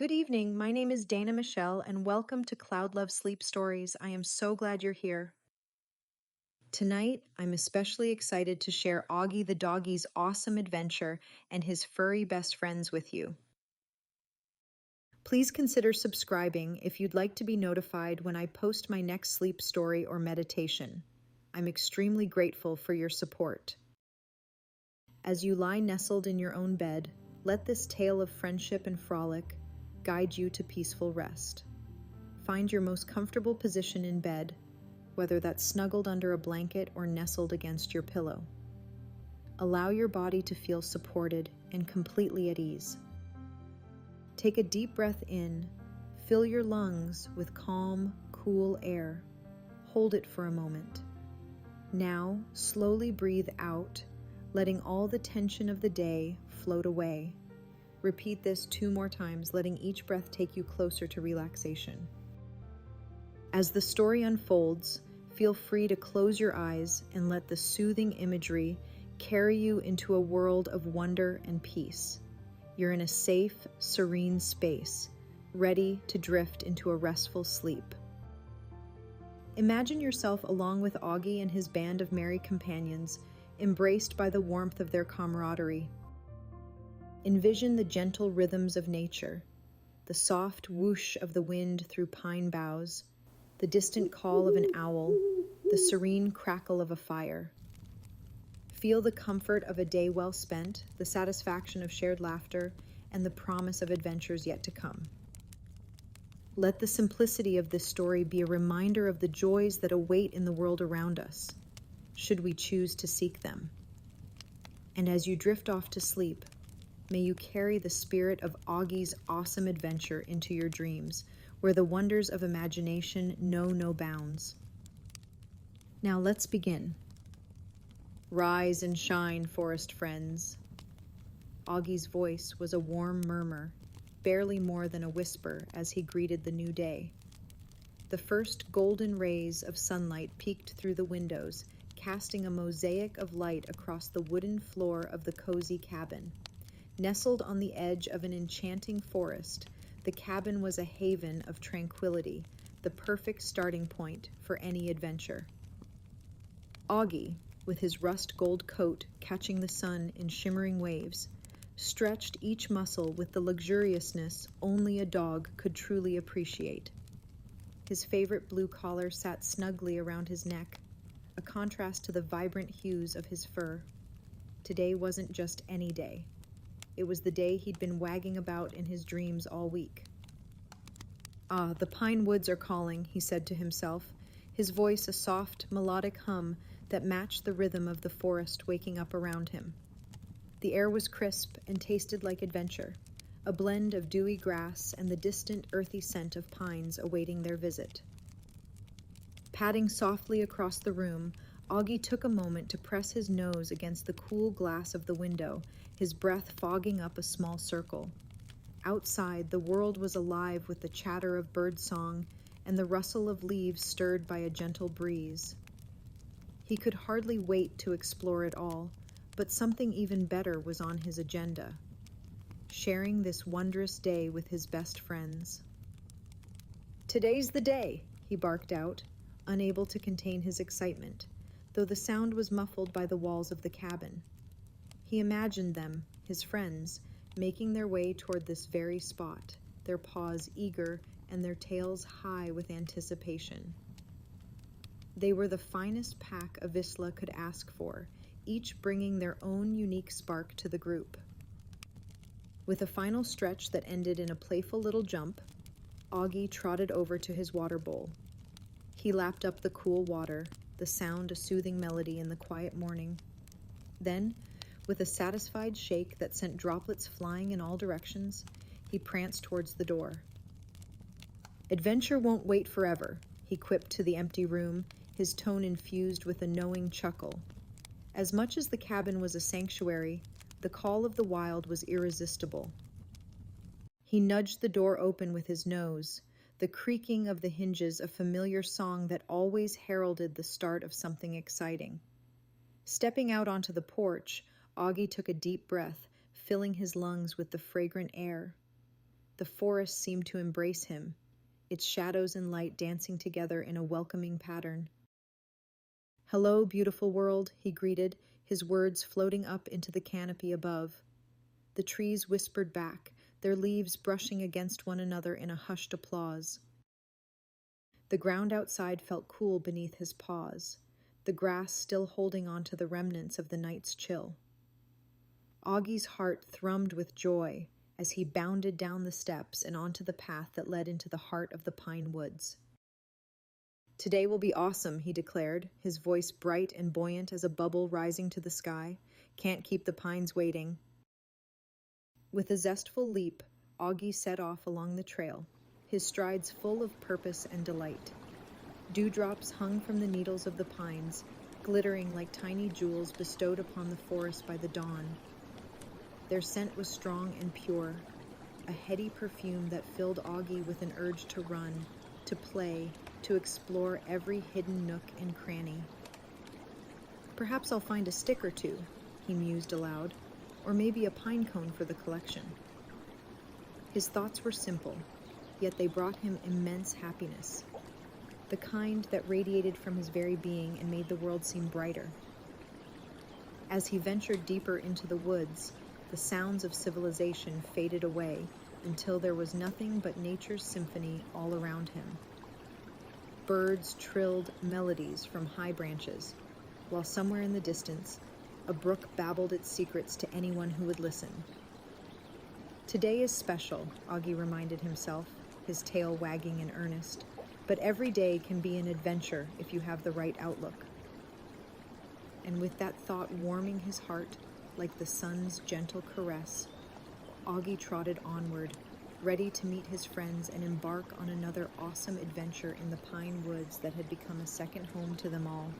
Good evening. My name is Dana Michelle, and welcome to Cloud Love Sleep Stories. I am so glad you're here. Tonight, I'm especially excited to share Auggie the doggie's awesome adventure and his furry best friends with you. Please consider subscribing if you'd like to be notified when I post my next sleep story or meditation. I'm extremely grateful for your support. As you lie nestled in your own bed, let this tale of friendship and frolic guide you to peaceful rest. Find your most comfortable position in bed, whether that's snuggled under a blanket or nestled against your pillow. Allow your body to feel supported and completely at ease. Take a deep breath in, fill your lungs with calm, cool air. Hold it for a moment. Now, slowly breathe out, letting all the tension of the day float away. Repeat this 2 more times, letting each breath take you closer to relaxation. As the story unfolds, feel free to close your eyes and let the soothing imagery carry you into a world of wonder and peace. You're in a safe, serene space, ready to drift into a restful sleep. Imagine yourself along with Auggie and his band of merry companions, embraced by the warmth of their camaraderie. Envision the gentle rhythms of nature, the soft whoosh of the wind through pine boughs, the distant call of an owl, the serene crackle of a fire. Feel the comfort of a day well spent, the satisfaction of shared laughter, and the promise of adventures yet to come. Let the simplicity of this story be a reminder of the joys that await in the world around us, should we choose to seek them. And as you drift off to sleep, may you carry the spirit of Auggie's awesome adventure into your dreams, where the wonders of imagination know no bounds. Now let's begin. Rise and shine, forest friends. Auggie's voice was a warm murmur, barely more than a whisper as he greeted the new day. The first golden rays of sunlight peeked through the windows, casting a mosaic of light across the wooden floor of the cozy cabin. Nestled on the edge of an enchanting forest, the cabin was a haven of tranquility, the perfect starting point for any adventure. Auggie, with his rust gold coat catching the sun in shimmering waves, stretched each muscle with the luxuriousness only a dog could truly appreciate. His favorite blue collar sat snugly around his neck, a contrast to the vibrant hues of his fur. Today wasn't just any day. It was the day he'd been wagging about in his dreams all week. "Ah, the pine woods are calling," he said to himself, his voice a soft, melodic hum that matched the rhythm of the forest waking up around him. The air was crisp and tasted like adventure, a blend of dewy grass and the distant, earthy scent of pines awaiting their visit. Padding softly across the room, Auggie took a moment to press his nose against the cool glass of the window, his breath fogging up a small circle. Outside, the world was alive with the chatter of birdsong and the rustle of leaves stirred by a gentle breeze. He could hardly wait to explore it all, but something even better was on his agenda: sharing this wondrous day with his best friends. "Today's the day," he barked out, unable to contain his excitement, though the sound was muffled by the walls of the cabin. He imagined them, his friends, making their way toward this very spot, their paws eager and their tails high with anticipation. They were the finest pack a Vizsla could ask for, each bringing their own unique spark to the group. With a final stretch that ended in a playful little jump, Auggie trotted over to his water bowl. He lapped up the cool water, the sound a soothing melody in the quiet morning. Then, with a satisfied shake that sent droplets flying in all directions, he pranced towards the door. "Adventure won't wait forever," he quipped to the empty room, his tone infused with a knowing chuckle. As much as the cabin was a sanctuary, the call of the wild was irresistible. He nudged the door open with his nose, the creaking of the hinges a familiar song that always heralded the start of something exciting. Stepping out onto the porch, Auggie took a deep breath, filling his lungs with the fragrant air. The forest seemed to embrace him, its shadows and light dancing together in a welcoming pattern. "Hello, beautiful world," he greeted, his words floating up into the canopy above. The trees whispered back, their leaves brushing against one another in a hushed applause. The ground outside felt cool beneath his paws, the grass still holding on to the remnants of the night's chill. Augie's heart thrummed with joy as he bounded down the steps and onto the path that led into the heart of the pine woods. "Today will be awesome," he declared, his voice bright and buoyant as a bubble rising to the sky. "Can't keep the pines waiting." With a zestful leap, Auggie set off along the trail, his strides full of purpose and delight. Dewdrops hung from the needles of the pines, glittering like tiny jewels bestowed upon the forest by the dawn. Their scent was strong and pure, a heady perfume that filled Auggie with an urge to run, to play, to explore every hidden nook and cranny. "Perhaps I'll find a stick or two," he mused aloud, "or maybe a pine cone for the collection." His thoughts were simple, yet they brought him immense happiness, the kind that radiated from his very being and made the world seem brighter. As he ventured deeper into the woods, the sounds of civilization faded away until there was nothing but nature's symphony all around him. Birds trilled melodies from high branches, while somewhere in the distance, a brook babbled its secrets to anyone who would listen. "Today is special," Auggie reminded himself, his tail wagging in earnest, "but every day can be an adventure if you have the right outlook." And with that thought warming his heart like the sun's gentle caress, Auggie trotted onward, ready to meet his friends and embark on another awesome adventure in the pine woods that had become a second home to them all.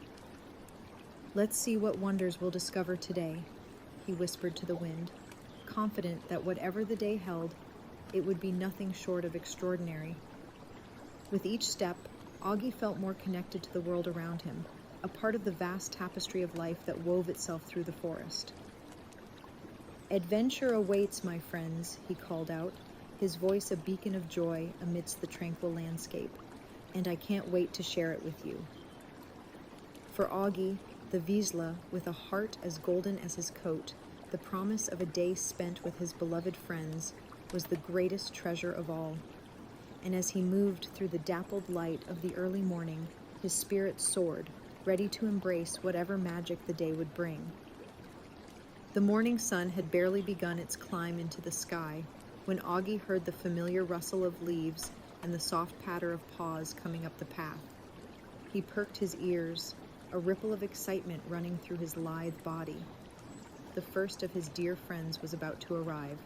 "Let's see what wonders we'll discover today," he whispered to the wind, confident that whatever the day held, it would be nothing short of extraordinary. With each step, Auggie felt more connected to the world around him, a part of the vast tapestry of life that wove itself through the forest. "Adventure awaits, my friends," he called out, his voice a beacon of joy amidst the tranquil landscape, "and I can't wait to share it with you." For Auggie the Vizsla, with a heart as golden as his coat, the promise of a day spent with his beloved friends was the greatest treasure of all. And as he moved through the dappled light of the early morning, his spirit soared, ready to embrace whatever magic the day would bring. The morning sun had barely begun its climb into the sky when Auggie heard the familiar rustle of leaves and the soft patter of paws coming up the path. He perked his ears, a ripple of excitement running through his lithe body. The first of his dear friends was about to arrive.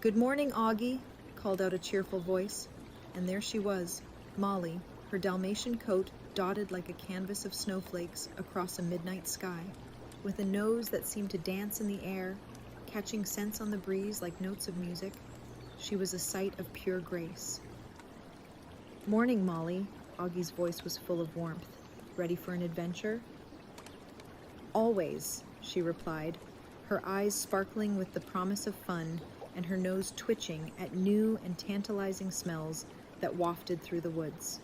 "Good morning, Auggie," called out a cheerful voice, and there she was, Molly, her Dalmatian coat dotted like a canvas of snowflakes across a midnight sky, with a nose that seemed to dance in the air, catching scents on the breeze like notes of music. She was a sight of pure grace. "Morning, Molly," Augie's voice was full of warmth. "Ready for an adventure?" "Always," she replied, her eyes sparkling with the promise of fun and her nose twitching at new and tantalizing smells that wafted through the woods.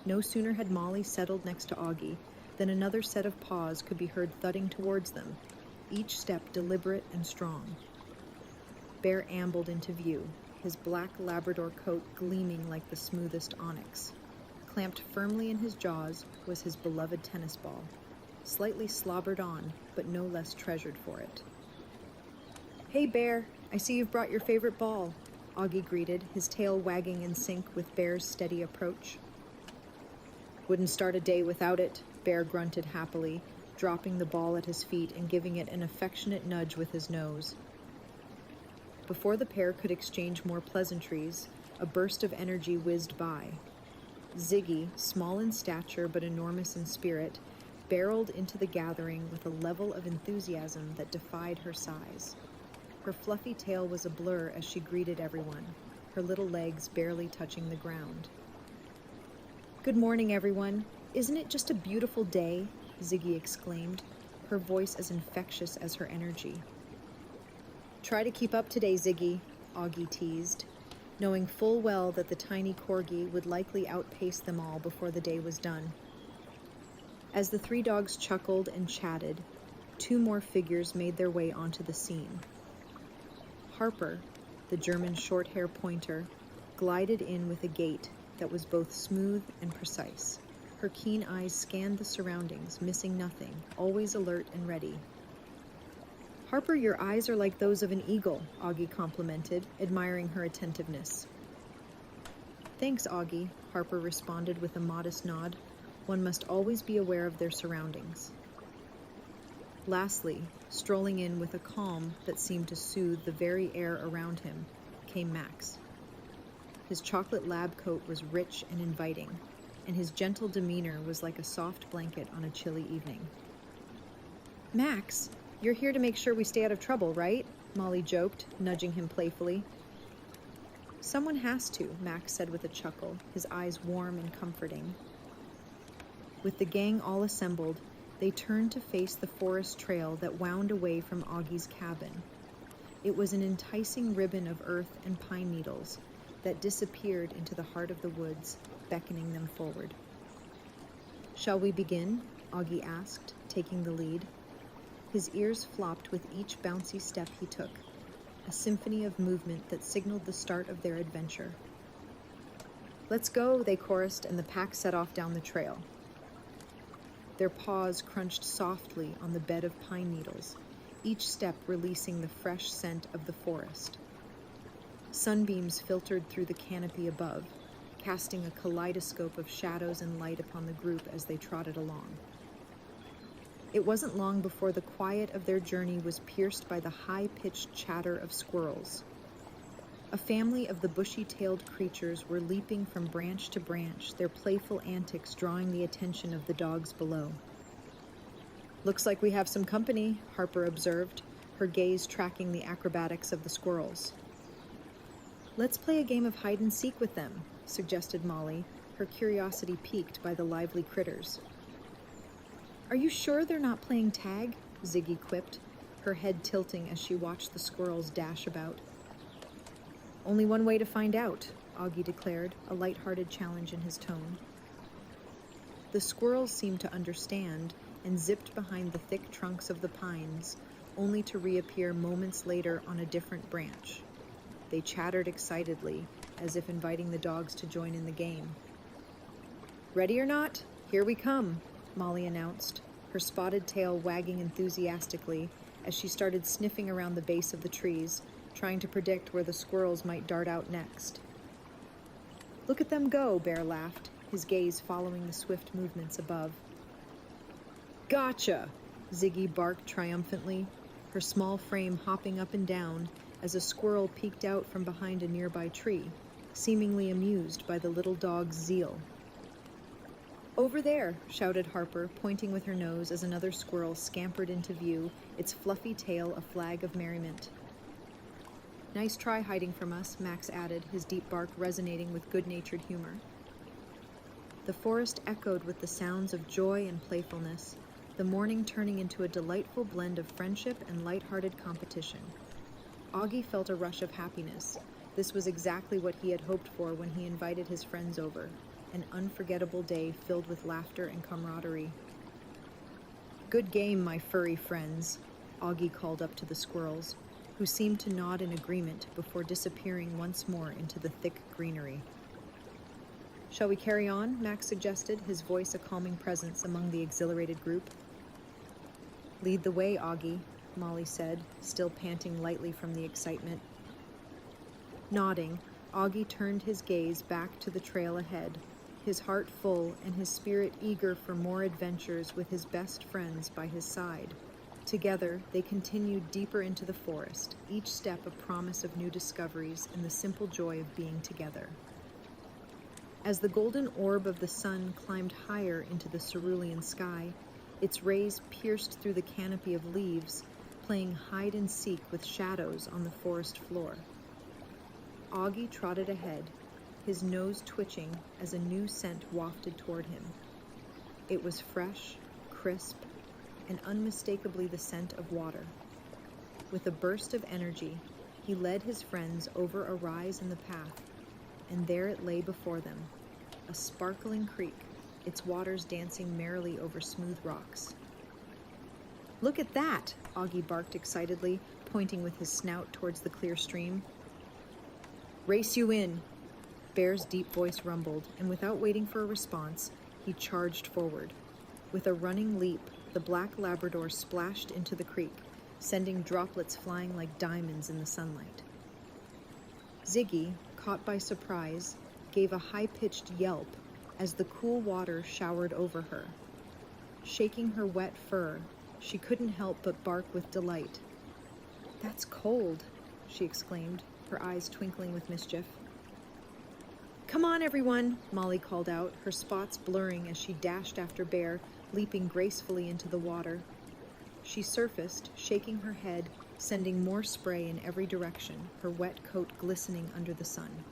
No sooner had Molly settled next to Auggie than another set of paws could be heard thudding towards them, each step deliberate and strong. Bear ambled into view, his black Labrador coat gleaming like the smoothest onyx. Clamped firmly in his jaws was his beloved tennis ball, slightly slobbered on, but no less treasured for it. "Hey, Bear, I see you've brought your favorite ball," Auggie greeted, his tail wagging in sync with Bear's steady approach. "Wouldn't start a day without it," Bear grunted happily, dropping the ball at his feet and giving it an affectionate nudge with his nose. Before the pair could exchange more pleasantries, a burst of energy whizzed by. Ziggy, small in stature but enormous in spirit, barreled into the gathering with a level of enthusiasm that defied her size. Her fluffy tail was a blur as she greeted everyone, her little legs barely touching the ground. "Good morning, everyone. Isn't it just a beautiful day?" Ziggy exclaimed, her voice as infectious as her energy. "Try to keep up today, Ziggy," Auggie teased, knowing full well that the tiny Corgi would likely outpace them all before the day was done. As the three dogs chuckled and chatted, two more figures made their way onto the scene. Harper, the German Shorthair Pointer, glided in with a gait that was both smooth and precise. Her keen eyes scanned the surroundings, missing nothing, always alert and ready. "Harper, your eyes are like those of an eagle," Auggie complimented, admiring her attentiveness. "Thanks, Auggie," Harper responded with a modest nod. One must always be aware of their surroundings. Lastly, strolling in with a calm that seemed to soothe the very air around him, came Max. His chocolate lab coat was rich and inviting, and his gentle demeanor was like a soft blanket on a chilly evening. "Max, you're here to make sure we stay out of trouble, right?" Molly joked, nudging him playfully. "Someone has to," Max said with a chuckle, his eyes warm and comforting. With the gang all assembled, they turned to face the forest trail that wound away from Auggie's cabin. It was an enticing ribbon of earth and pine needles that disappeared into the heart of the woods, beckoning them forward. "Shall we begin?" Auggie asked, taking the lead. His ears flopped with each bouncy step he took, a symphony of movement that signaled the start of their adventure. "Let's go," they chorused, and the pack set off down the trail. Their paws crunched softly on the bed of pine needles, each step releasing the fresh scent of the forest. Sunbeams filtered through the canopy above, casting a kaleidoscope of shadows and light upon the group as they trotted along. It wasn't long before the quiet of their journey was pierced by the high-pitched chatter of squirrels. A family of the bushy-tailed creatures were leaping from branch to branch, their playful antics drawing the attention of the dogs below. "Looks like we have some company," Harper observed, her gaze tracking the acrobatics of the squirrels. "Let's play a game of hide-and-seek with them," suggested Molly, her curiosity piqued by the lively critters. "Are you sure they're not playing tag?" Ziggy quipped, her head tilting as she watched the squirrels dash about. "Only one way to find out," Auggie declared, a light-hearted challenge in his tone. The squirrels seemed to understand and zipped behind the thick trunks of the pines, only to reappear moments later on a different branch. They chattered excitedly, as if inviting the dogs to join in the game. "Ready or not, here we come," Molly announced, her spotted tail wagging enthusiastically as she started sniffing around the base of the trees, trying to predict where the squirrels might dart out next. "Look at them go," Bear laughed, his gaze following the swift movements above. "Gotcha!" Ziggy barked triumphantly, her small frame hopping up and down as a squirrel peeked out from behind a nearby tree, seemingly amused by the little dog's zeal. "Over there," shouted Harper, pointing with her nose as another squirrel scampered into view, its fluffy tail a flag of merriment. "Nice try hiding from us," Max added, his deep bark resonating with good-natured humor. The forest echoed with the sounds of joy and playfulness, the morning turning into a delightful blend of friendship and light-hearted competition. Auggie felt a rush of happiness. This was exactly what he had hoped for when he invited his friends over, an unforgettable day filled with laughter and camaraderie. "Good game, my furry friends," Auggie called up to the squirrels, who seemed to nod in agreement before disappearing once more into the thick greenery. "Shall we carry on?" Max suggested, his voice a calming presence among the exhilarated group. "Lead the way, Auggie," Molly said, still panting lightly from the excitement. Nodding, Auggie turned his gaze back to the trail ahead, his heart full and his spirit eager for more adventures with his best friends by his side. Together, they continued deeper into the forest, each step a promise of new discoveries and the simple joy of being together. As the golden orb of the sun climbed higher into the cerulean sky, its rays pierced through the canopy of leaves, playing hide-and-seek with shadows on the forest floor. Auggie trotted ahead, his nose twitching as a new scent wafted toward him. It was fresh, crisp, and unmistakably the scent of water. With a burst of energy, He led his friends over a rise in the path, and there it lay before them, a sparkling creek, its waters dancing merrily over smooth rocks. "Look at that!" Auggie barked excitedly, pointing with his snout towards the clear stream. "Race you in!" Bear's deep voice rumbled, and without waiting for a response, he charged forward. With a running leap, the black Labrador splashed into the creek, sending droplets flying like diamonds in the sunlight. Ziggy, caught by surprise, gave a high-pitched yelp as the cool water showered over her. Shaking her wet fur, she couldn't help but bark with delight. "That's cold," she exclaimed, her eyes twinkling with mischief. "Come on, everyone," Molly called out, her spots blurring as she dashed after Bear, leaping gracefully into the water. She surfaced, shaking her head, sending more spray in every direction, her wet coat glistening under the sun.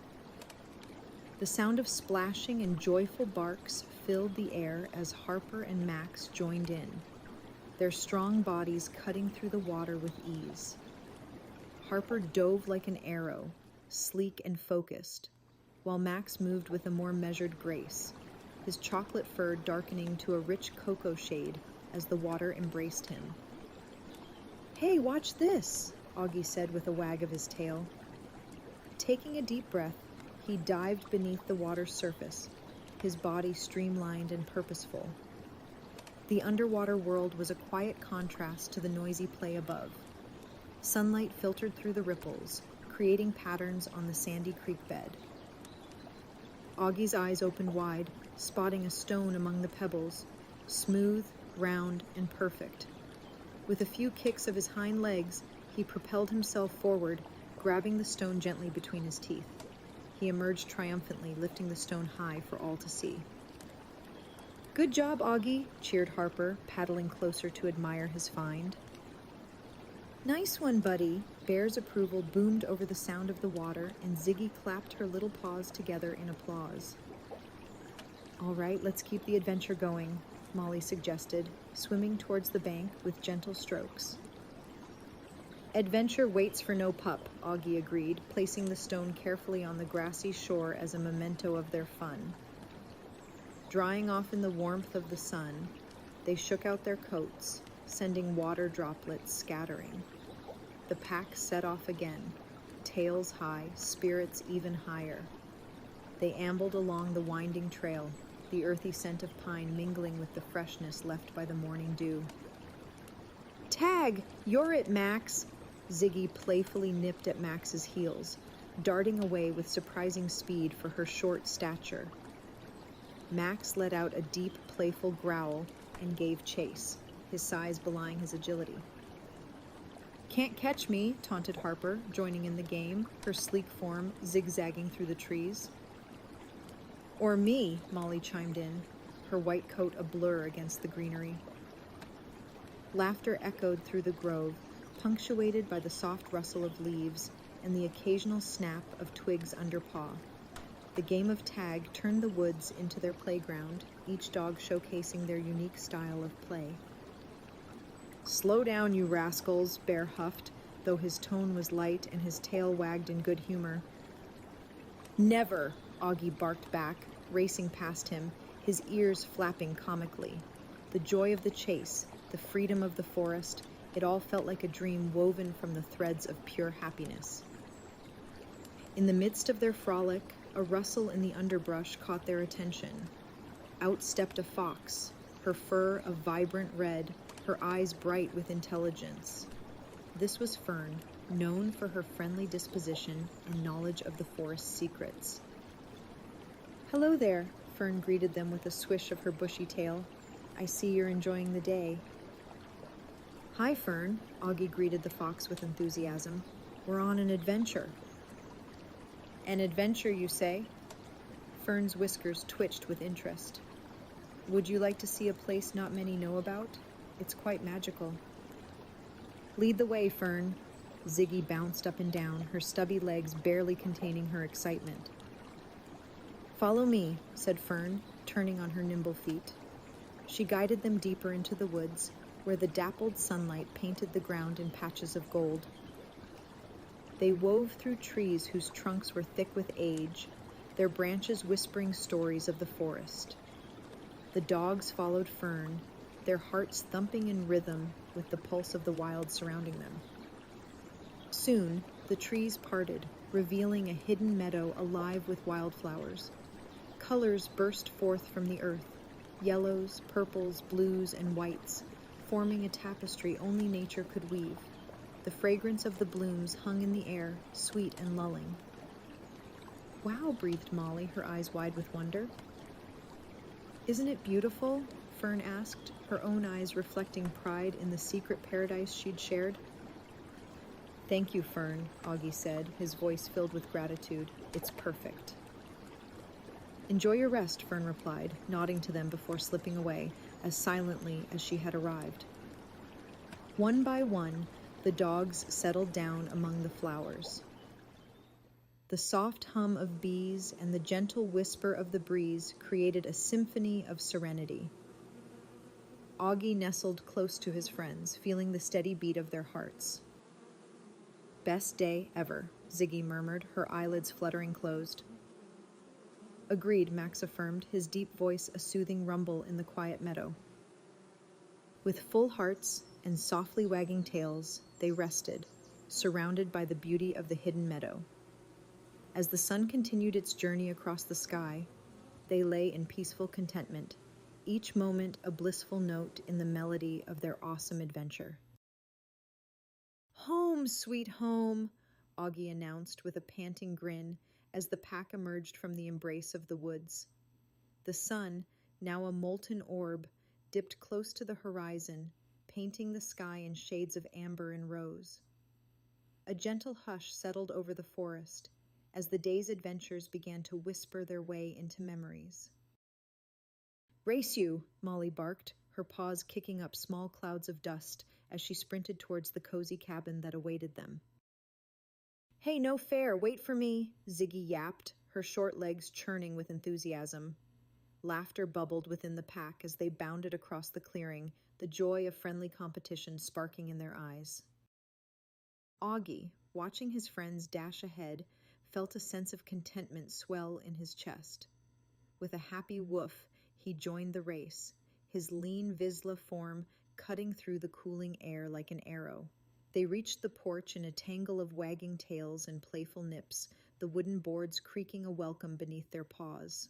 The sound of splashing and joyful barks filled the air as Harper and Max joined in, their strong bodies cutting through the water with ease. Harper dove like an arrow, sleek and focused, while Max moved with a more measured grace, his chocolate fur darkening to a rich cocoa shade as the water embraced him. "Hey, watch this," Auggie said with a wag of his tail. Taking a deep breath, he dived beneath the water's surface, his body streamlined and purposeful. The underwater world was a quiet contrast to the noisy play above. Sunlight filtered through the ripples, creating patterns on the sandy creek bed. Augie's eyes opened wide, spotting a stone among the pebbles, smooth, round, and perfect. With a few kicks of his hind legs, he propelled himself forward, grabbing the stone gently between his teeth. He emerged triumphantly, lifting the stone high for all to see. "Good job, Auggie," cheered Harper, paddling closer to admire his find. "Nice one, buddy." Bear's approval boomed over the sound of the water, and Ziggy clapped her little paws together in applause. "All right, let's keep the adventure going," Molly suggested, swimming towards the bank with gentle strokes. "Adventure waits for no pup," Auggie agreed, placing the stone carefully on the grassy shore as a memento of their fun. Drying off in the warmth of the sun, they shook out their coats, sending water droplets scattering. The pack set off again, tails high, spirits even higher. They ambled along the winding trail, the earthy scent of pine mingling with the freshness left by the morning dew. "Tag! You're it, Max!" Ziggy playfully nipped at Max's heels, darting away with surprising speed for her short stature. Max let out a deep, playful growl and gave chase, his size belying his agility. "Can't catch me," taunted Harper, joining in the game, her sleek form zigzagging through the trees. "Or me," Molly chimed in, her white coat a blur against the greenery. Laughter echoed through the grove, punctuated by the soft rustle of leaves and the occasional snap of twigs under paw. The game of tag turned the woods into their playground, each dog showcasing their unique style of play. "Slow down, you rascals," Bear huffed, though his tone was light and his tail wagged in good humor. "Never," Auggie barked back, racing past him, his ears flapping comically. The joy of the chase, the freedom of the forest, it all felt like a dream woven from the threads of pure happiness. In the midst of their frolic, a rustle in the underbrush caught their attention. Out stepped a fox, her fur a vibrant red, her eyes bright with intelligence. This was Fern, known for her friendly disposition and knowledge of the forest's secrets. "Hello there," Fern greeted them with a swish of her bushy tail. "I see you're enjoying the day." "Hi, Fern," Auggie greeted the fox with enthusiasm. "We're on an adventure." "An adventure, you say?" Fern's whiskers twitched with interest. "Would you like to see a place not many know about? It's quite magical." "Lead the way, Fern." Ziggy bounced up and down, her stubby legs barely containing her excitement. "Follow me," said Fern, turning on her nimble feet. She guided them deeper into the woods, where the dappled sunlight painted the ground in patches of gold. They wove through trees whose trunks were thick with age, their branches whispering stories of the forest. The dogs followed Fern, their hearts thumping in rhythm with the pulse of the wild surrounding them. Soon, the trees parted, revealing a hidden meadow alive with wildflowers. Colors burst forth from the earth, yellows, purples, blues, and whites, forming a tapestry only nature could weave. The fragrance of the blooms hung in the air, sweet and lulling. "Wow," breathed Molly, her eyes wide with wonder. "Isn't it beautiful?" Fern asked, her own eyes reflecting pride in the secret paradise she'd shared. "Thank you, Fern," Auggie said, his voice filled with gratitude. "It's perfect." "Enjoy your rest," Fern replied, nodding to them before slipping away, as silently as she had arrived. One by one, the dogs settled down among the flowers. The soft hum of bees and the gentle whisper of the breeze created a symphony of serenity. Auggie nestled close to his friends, feeling the steady beat of their hearts. "Best day ever," Ziggy murmured, her eyelids fluttering closed. "Agreed," Max affirmed, his deep voice a soothing rumble in the quiet meadow. With full hearts and softly wagging tails, they rested, surrounded by the beauty of the hidden meadow. As the sun continued its journey across the sky, they lay in peaceful contentment, each moment a blissful note in the melody of their awesome adventure. "Home, sweet home," Auggie announced with a panting grin as the pack emerged from the embrace of the woods. The sun, now a molten orb, dipped close to the horizon, painting the sky in shades of amber and rose. A gentle hush settled over the forest as the day's adventures began to whisper their way into memories. "Race you," Molly barked, her paws kicking up small clouds of dust as she sprinted towards the cozy cabin that awaited them. "Hey, no fair, wait for me," Ziggy yapped, her short legs churning with enthusiasm. Laughter bubbled within the pack as they bounded across the clearing, the joy of friendly competition sparking in their eyes. Auggie, watching his friends dash ahead, felt a sense of contentment swell in his chest. With a happy woof, he joined the race, his lean Vizsla form cutting through the cooling air like an arrow. They reached the porch in a tangle of wagging tails and playful nips, the wooden boards creaking a welcome beneath their paws.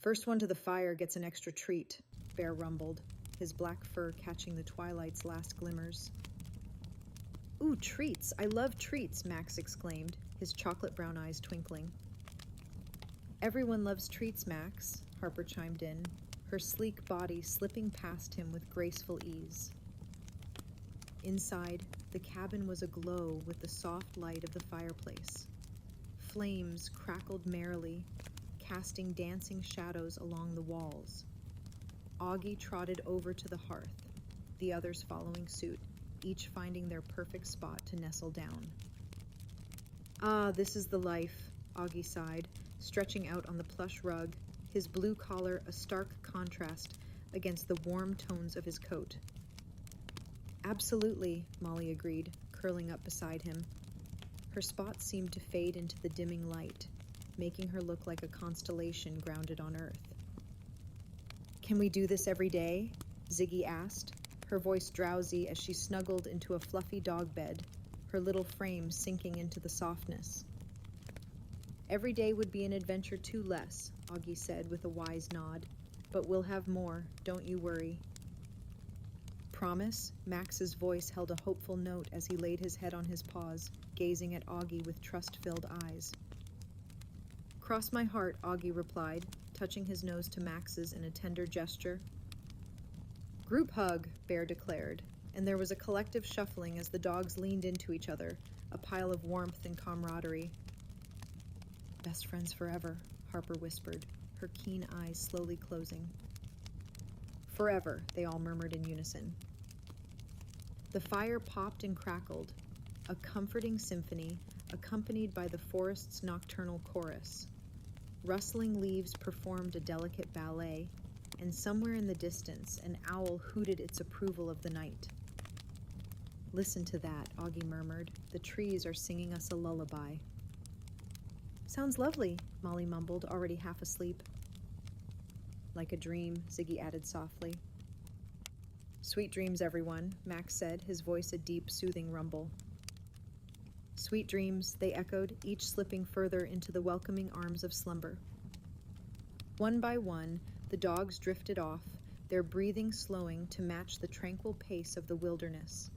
"First one to the fire gets an extra treat," Bear rumbled, his black fur catching the twilight's last glimmers. "Ooh, treats! I love treats!" Max exclaimed, his chocolate brown eyes twinkling. "Everyone loves treats, Max," Harper chimed in, her sleek body slipping past him with graceful ease. Inside, the cabin was aglow with the soft light of the fireplace. Flames crackled merrily, casting dancing shadows along the walls. Auggie trotted over to the hearth, the others following suit, each finding their perfect spot to nestle down. "Ah, this is the life," Auggie sighed, stretching out on the plush rug, his blue collar a stark contrast against the warm tones of his coat. "Absolutely," Molly agreed, curling up beside him. Her spots seemed to fade into the dimming light, making her look like a constellation grounded on Earth. "Can we do this every day?" Ziggy asked, her voice drowsy as she snuggled into a fluffy dog bed, her little frame sinking into the softness. "Every day would be an adventure too less," Auggie said with a wise nod, "but we'll have more, don't you worry." "Promise?" Max's voice held a hopeful note as he laid his head on his paws, gazing at Auggie with trust-filled eyes. "Cross my heart," Auggie replied, touching his nose to Max's in a tender gesture. "Group hug," Bear declared, and there was a collective shuffling as the dogs leaned into each other, a pile of warmth and camaraderie. "Best friends forever," Harper whispered, her keen eyes slowly closing. "Forever," they all murmured in unison. The fire popped and crackled, a comforting symphony accompanied by the forest's nocturnal chorus. Rustling leaves performed a delicate ballet, and somewhere in the distance an owl hooted its approval of the night. Listen to that, Auggie murmured. The trees are singing us a lullaby. Sounds lovely, Molly mumbled, already half asleep. Like a dream, Ziggy added softly. Sweet dreams, everyone, Max said, his voice a deep, soothing rumble. Sweet dreams, they echoed, each slipping further into the welcoming arms of slumber. One by one, the dogs drifted off, their breathing slowing to match the tranquil pace of the wilderness.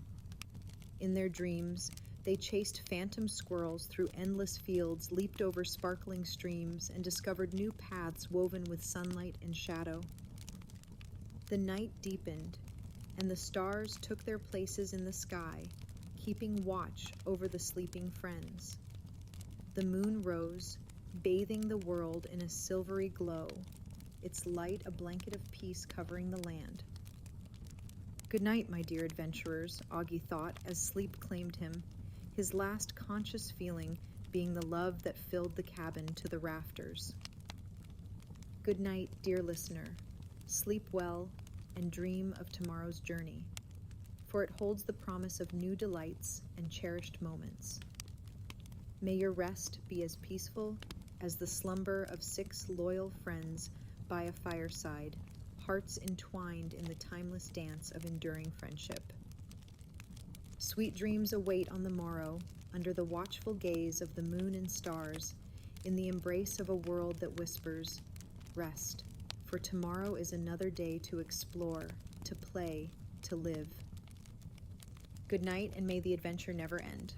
In their dreams, they chased phantom squirrels through endless fields, leaped over sparkling streams, and discovered new paths woven with sunlight and shadow. The night deepened, and the stars took their places in the sky, keeping watch over the sleeping friends. The moon rose, bathing the world in a silvery glow, its light a blanket of peace covering the land. Good night, my dear adventurers, Auggie thought as sleep claimed him, his last conscious feeling being the love that filled the cabin to the rafters. Good night, dear listener. Sleep well and dream of tomorrow's journey, for it holds the promise of new delights and cherished moments. May your rest be as peaceful as the slumber of 6 loyal friends by a fireside, hearts entwined in the timeless dance of enduring friendship. Sweet dreams await on the morrow, under the watchful gaze of the moon and stars, in the embrace of a world that whispers, rest, for tomorrow is another day to explore, to play, to live. Good night, and may the adventure never end.